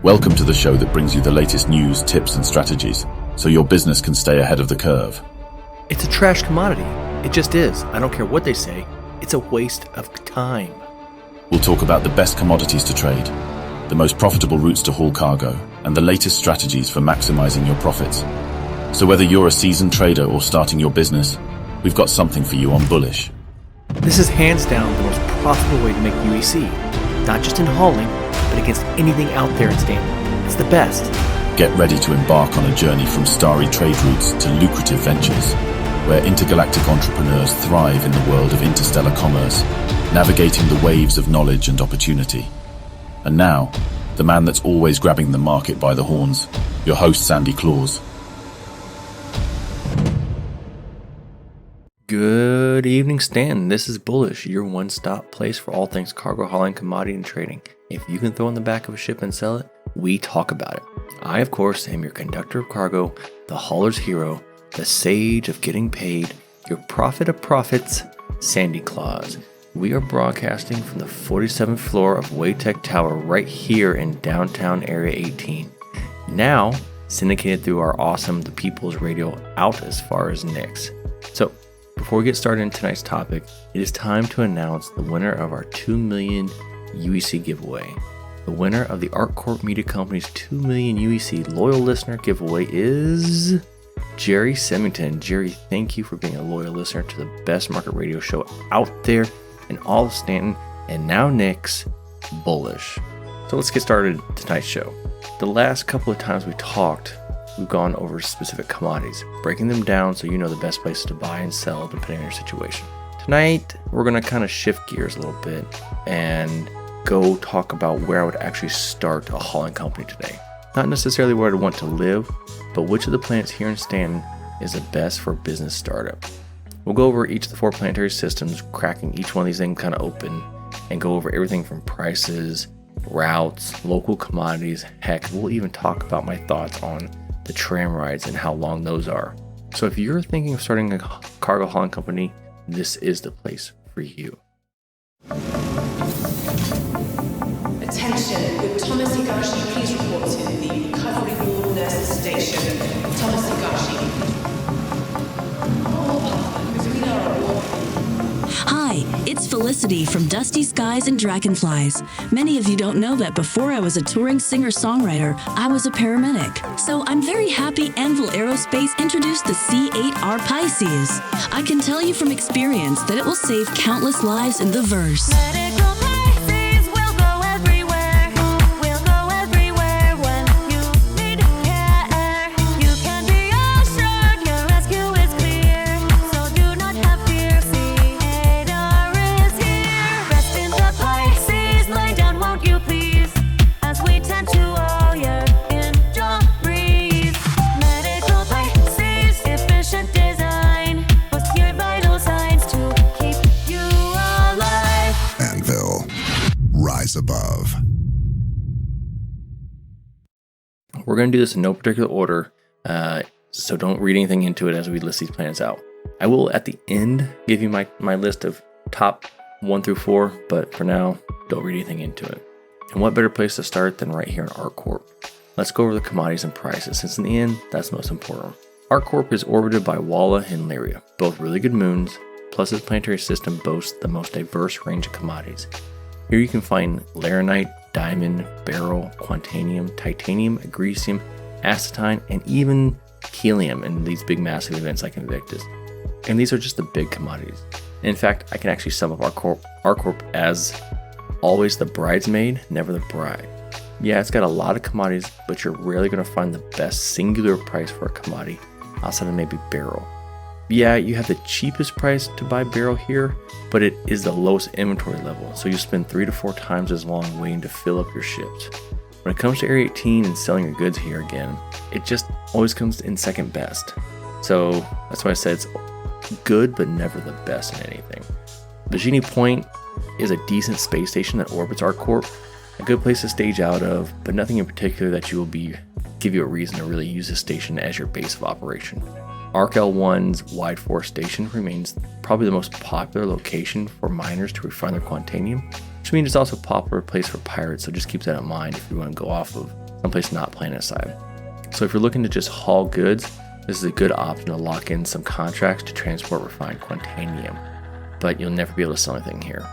Welcome to the show that brings you the latest news, tips, and strategies, so your business can stay ahead of the curve. It's a trash commodity. It just is. I don't care what they say. It's a waste of time. We'll talk about the best commodities to trade, the most profitable routes to haul cargo, and the latest strategies for maximizing your profits. So whether you're a seasoned trader or starting your business, we've got something for you on Bullish. This is hands down the most profitable way to make UEC, not just in hauling, but against anything out there in Stanton. It's the best. Get ready to embark on a journey from starry trade routes to lucrative ventures, where intergalactic entrepreneurs thrive in the world of interstellar commerce, navigating the waves of knowledge and opportunity. And now, the man that's always grabbing the market by the horns, your host Sandy Claus. Good evening, Stanton. This is Bullish, your one-stop place for all things cargo hauling, commodity, and trading. If you can throw in the back of a ship and sell it, we talk about it. I, of course, am your conductor of cargo, the hauler's hero, the sage of getting paid, your prophet of profits, Sandy Claus. We are broadcasting from the 47th floor of Waytech Tower right here in downtown Area 18. Now, syndicated through our awesome The People's Radio out as far as Nix. So, before we get started in tonight's topic, it is time to announce the winner of our 2 million UEC giveaway. The winner of the ArcCorp Media Company's 2 million UEC loyal listener giveaway is Jerry Symington. Jerry, thank you for being a loyal listener to the best market radio show out there in all of Stanton, and now Nix, Bullish. So let's get started tonight's show. The last couple of times we talked, we've gone over specific commodities, breaking them down so you know the best places to buy and sell depending on your situation. Tonight, we're going to kind of shift gears a little bit and go talk about where I would actually start a hauling company today. Not necessarily where I'd want to live, but which of the plants here in Stanton is the best for a business startup. We'll go over each of the 4 planetary systems, cracking each one of these things kind of open, and go over everything from prices, routes, local commodities. Heck, we'll even talk about my thoughts on the tram rides and how long those are. So if you're thinking of starting a cargo hauling company, this is the place for you. Attention, would Thomas Higashi please report to the recovery ward nurses station? Thomas Higashi. Hi, it's Felicity from Dusty Skies and Dragonflies. Many of you don't know that before I was a touring singer-songwriter, I was a paramedic. So I'm very happy Anvil Aerospace introduced the C8R Pisces. I can tell you from experience that it will save countless lives in the verse. Above. We're going to do this in no particular order, so don't read anything into it as we list these planets out. I will at the end give you my list of top 1 through 4, but for now, don't read anything into it. And what better place to start than right here in ArcCorp? Let's go over the commodities and prices, since in the end, that's most important. ArcCorp is orbited by Walla and Lyria, both really good moons, plus its planetary system boasts the most diverse range of commodities. Here you can find laranite, diamond, beryl, quantanium, titanium, agricium, acetine, and even helium in these big massive events like Invictus. And these are just the big commodities. In fact, I can actually sum up ArcCorp as always the bridesmaid, never the bride. Yeah, it's got a lot of commodities, but you're rarely going to find the best singular price for a commodity outside of maybe beryl. Yeah, you have the cheapest price to buy beryl here, but it is the lowest inventory level, so you spend 3 to 4 times as long waiting to fill up your ships. When it comes to Area 18 and selling your goods here again, it just always comes in second best. So that's why I said it's good, but never the best in anything. Bajini Point is a decent space station that orbits ArcCorp, a good place to stage out of, but nothing in particular that give you a reason to really use this station as your base of operation. Arc L1's Wide Forest Station remains probably the most popular location for miners to refine their quantanium, which means it's also a popular place for pirates, so just keep that in mind if you want to go off of someplace not planet side. So if you're looking to just haul goods, this is a good option to lock in some contracts to transport refined quantanium, but you'll never be able to sell anything here.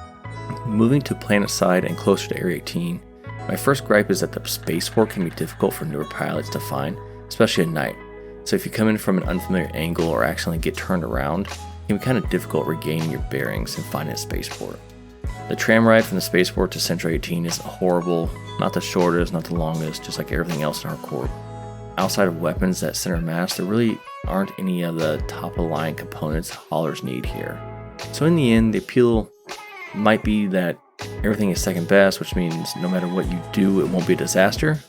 Moving to planet side and closer to Area 18, my first gripe is that the spaceport can be difficult for newer pilots to find, especially at night. So if you come in from an unfamiliar angle or accidentally get turned around, it can be kind of difficult regaining your bearings and finding a spaceport. The tram ride from the spaceport to Central 18 isn't horrible, not the shortest, not the longest, just like everything else in ArcCorp. Outside of weapons that center mass, there really aren't any of the top-of-the-line components haulers need here. So in the end, the appeal might be that everything is second best, which means no matter what you do, it won't be a disaster.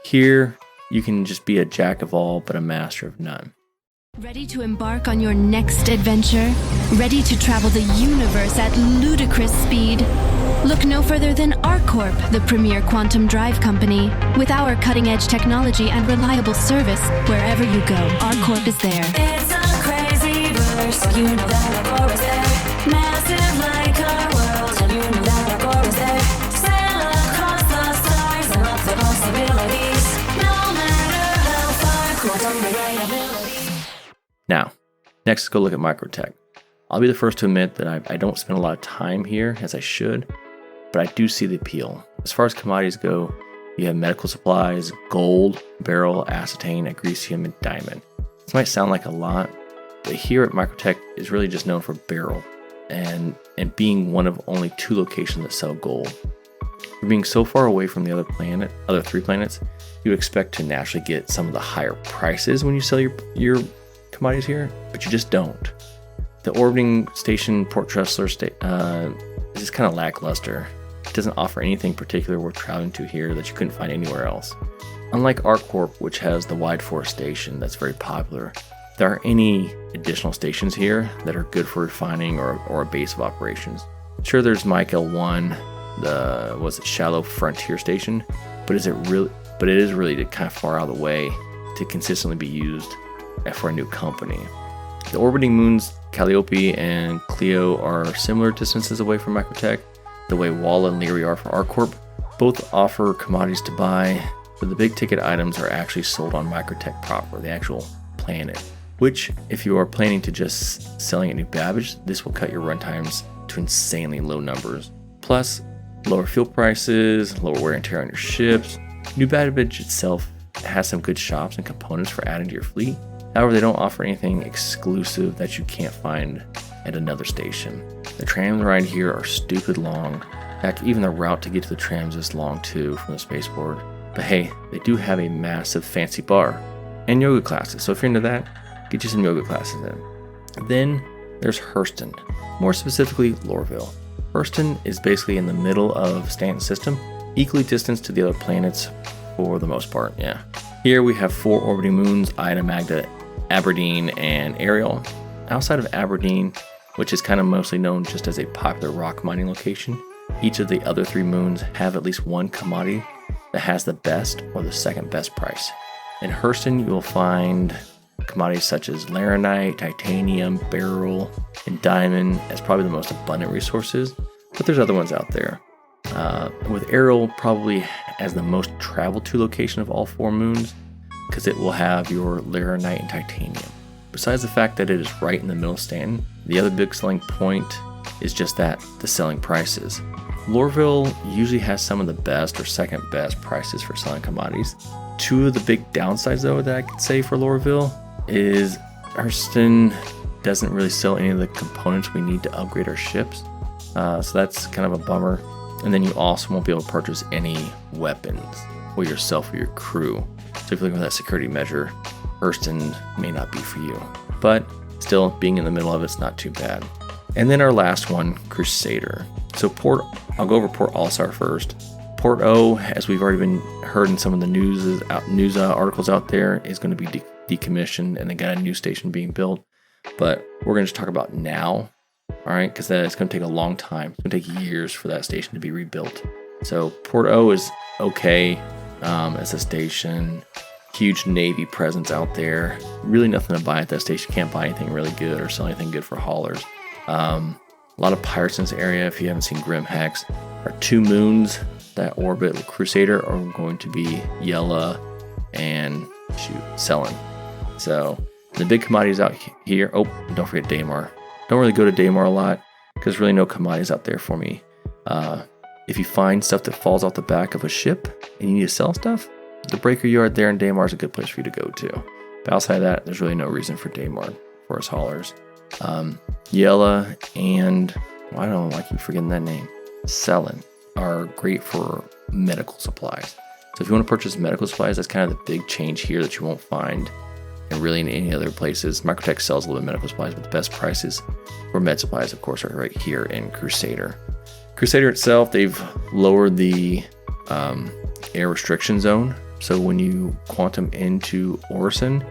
Here, you can just be a jack of all, but a master of none. Ready to embark on your next adventure? Ready to travel the universe at ludicrous speed? Look no further than ArcCorp, the premier quantum drive company. With our cutting-edge technology and reliable service, wherever you go, ArcCorp is there. It's a crazy verse, you know that ArcCorp is there. Massive like our world, and you know that ArcCorp is there. Sail across the stars and lots of possibilities. No matter how far, quantum reliability. Now, next let's go look at Microtech. I'll be the first to admit that I don't spend a lot of time here as I should, but I do see the appeal. As far as commodities go, you have medical supplies, gold, beryl, acetane, agricium, and diamond. This might sound like a lot, but here at Microtech is really just known for beryl and being one of only 2 locations that sell gold. For being so far away from the other 3 planets, you would expect to naturally get some of the higher prices when you sell your commodities here, but you just don't. The orbiting station Port Tressler is just kind of lackluster. It doesn't offer anything particular worth traveling to here that you couldn't find anywhere else. Unlike ArcCorp, which has the Wide Forest station that's very popular, there aren't any additional stations here that are good for refining or a base of operations. Sure, there's Mike L1, the Shallow Frontier station, but it is really kind of far out of the way to consistently be used for a new company. The orbiting moons Calliope and Clio are similar distances away from Microtech, the way Walla and Leary are for ArcCorp. Both offer commodities to buy, but the big ticket items are actually sold on Microtech proper, the actual planet. Which, if you are planning to just selling at New Babbage, this will cut your run times to insanely low numbers. Plus, lower fuel prices, lower wear and tear on your ships. New Babbage itself has some good shops and components for adding to your fleet. However, they don't offer anything exclusive that you can't find at another station. The trams around here are stupid long. Heck, even the route to get to the trams is long too from the spaceport. But hey, they do have a massive fancy bar and yoga classes. So if you're into that, get you some yoga classes in. Then there's Hurston, more specifically Lorville. Hurston is basically in the middle of Stanton system, equally distanced to the other planets for the most part, yeah. Here we have 4 orbiting moons, Ida, Magda, Aberdeen, and Ariel. Outside of Aberdeen, which is kind of mostly known just as a popular rock mining location, each of the other 3 moons have at least one commodity that has the best or the second best price. In Hurston, you will find commodities such as laranite, titanium, beryl, and diamond as probably the most abundant resources, but there's other ones out there. With Ariel probably as the most traveled to location of all 4 moons, because it will have your laranite and titanium. Besides the fact that it is right in the middle of Stanton, the other big selling point is just that, the selling prices. Lorville usually has some of the best or second best prices for selling commodities. 2 of the big downsides though that I could say for Lorville is Hurston doesn't really sell any of the components we need to upgrade our ships. So that's kind of a bummer. And then you also won't be able to purchase any weapons for yourself or your crew. So if you're looking for that security measure, Hurston may not be for you. But still, being in the middle of it's not too bad. And then our last one, Crusader. So I'll go over Port Alsar first. Port O, as we've already been heard in some of the news articles out there, is going to be decommissioned, and they got a new station being built. But we're going to just talk about now, all right? Because it's going to take a long time. It's going to take years for that station to be rebuilt. So Port O is okay as a station. Huge Navy presence out there. Really nothing to buy at that station. Can't buy anything really good or sell anything good for haulers. A lot of pirates in this area. If you haven't seen Grim Hex, our 2 moons that orbit Crusader are going to be Yella and Selling. So the big commodities out here. Oh, don't forget Daymar. Don't really go to Daymar a lot because there's really no commodities out there for me. If you find stuff that falls off the back of a ship and you need to sell stuff, the breaker yard there in Daymar is a good place for you to go to. But outside of that, there's really no reason for Daymar for us haulers. Yella and I keep forgetting that name. Selling are great for medical supplies. So if you want to purchase medical supplies, that's kind of the big change here that you won't find and really in any other places. Microtech sells a little bit of medical supplies, but the best prices for med supplies, of course, are right here in Crusader. Crusader itself, they've lowered the air restriction zone. So when you quantum into Orison,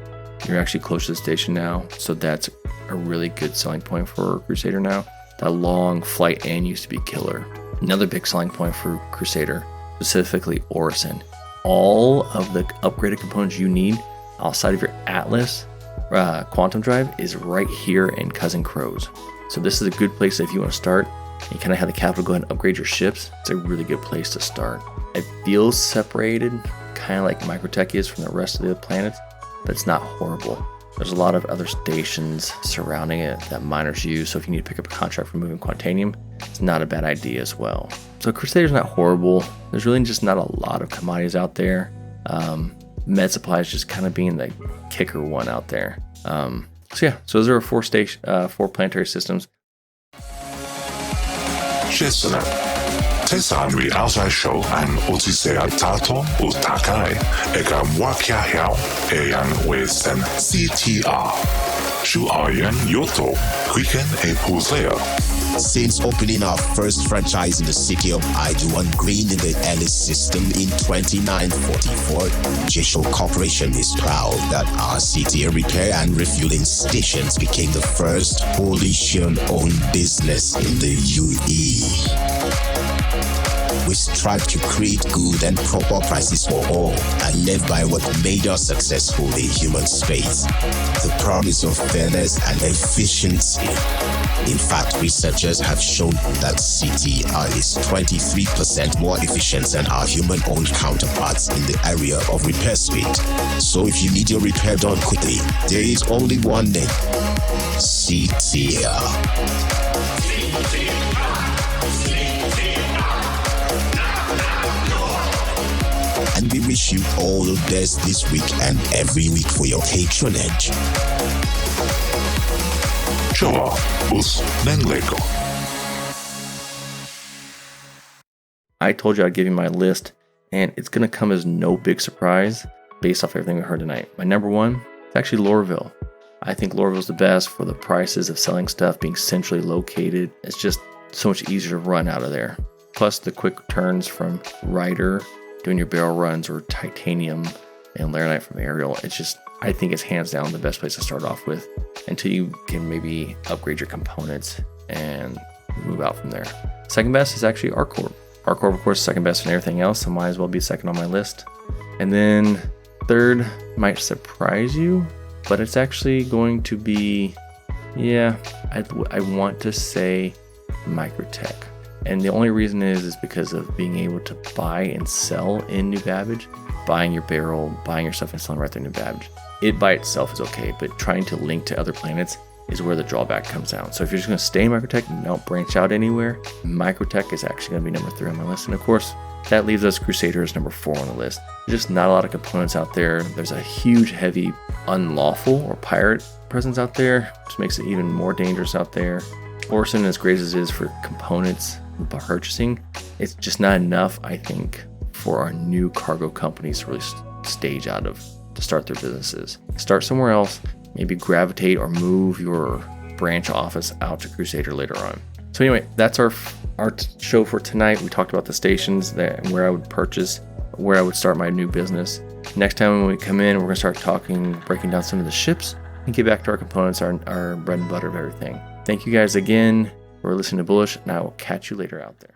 you're actually close to the station now. So that's a really good selling point for Crusader now. That long flight in used to be killer. Another big selling point for Crusader, specifically Orison. All of the upgraded components you need outside of your Atlas quantum drive is right here in Cousin Crows. So this is a good place if you want to start. You kind of have the capital go ahead and upgrade your ships. It's a really good place to start. It feels separated, kind of like Microtech is from the rest of the planets, but it's not horrible. There's a lot of other stations surrounding it that miners use, so if you need to pick up a contract for moving Quantanium, it's not a bad idea as well. So Crusader's not horrible. There's really just not a lot of commodities out there. Med supplies just kind of being the kicker one out there. So those are our four planetary systems. 6. Tesari outside show and Otisea Tato Utakai Ega Wakiahao Eyan Wesen CTR. Shu Ayan Yoto Quicken a Pusea. Since opening our first franchise in the city of Aijuan Green in the Alice system in 2944, Jisho Corporation is proud that our city repair and refueling stations became the first Bullish-owned business in the UAE. We strive to create good and proper prices for all and live by what made us successful in human space, the promise of fairness and efficiency. In fact, researchers have shown that CTR is 23% more efficient than our human-owned counterparts in the area of repair speed. So if you need your repair done quickly, there is only one name: CTR. And we wish you all the best this week and every week for your patronage. Sure, Bus Nenglego. I told you I'd give you my list, and it's going to come as no big surprise based off everything we heard tonight. My number one is actually Lorville. I think Lorville's the best for the prices of selling stuff being centrally located. It's just so much easier to run out of there. Plus the quick turns from Rider, doing your barrel runs, or Titanium and Laranite from Aerial. It's just, I think it's hands down the best place to start off with until you can maybe upgrade your components and move out from there. Second best is actually ArcCorp. ArcCorp, of course, is second best in everything else, so might as well be second on my list. And then third might surprise you, but it's actually going to be, I want to say Microtech. And the only reason is because of being able to buy and sell in New Babbage, buying your barrel, buying your stuff and selling right there in New Babbage. It by itself is okay, but trying to link to other planets is where the drawback comes down. So if you're just going to stay in Microtech and don't branch out anywhere, Microtech is actually going to be number 3 on my list. And of course, that leaves us Crusader as number 4 on the list. There's just not a lot of components out there. There's a huge, heavy, unlawful or pirate presence out there, which makes it even more dangerous out there. Orison, as great as it is for components purchasing, it's just not enough, I think, for our new cargo companies to really stage out of to start their businesses. Start somewhere else, maybe gravitate or move your branch office out to Crusader later on. So anyway, that's our show for tonight. We talked about the stations and where I would purchase, where I would start my new business. Next time when we come in, we're going to start breaking down some of the ships and get back to our components, our bread and butter of everything. Thank you guys again for listening to Bullish, and I will catch you later out there.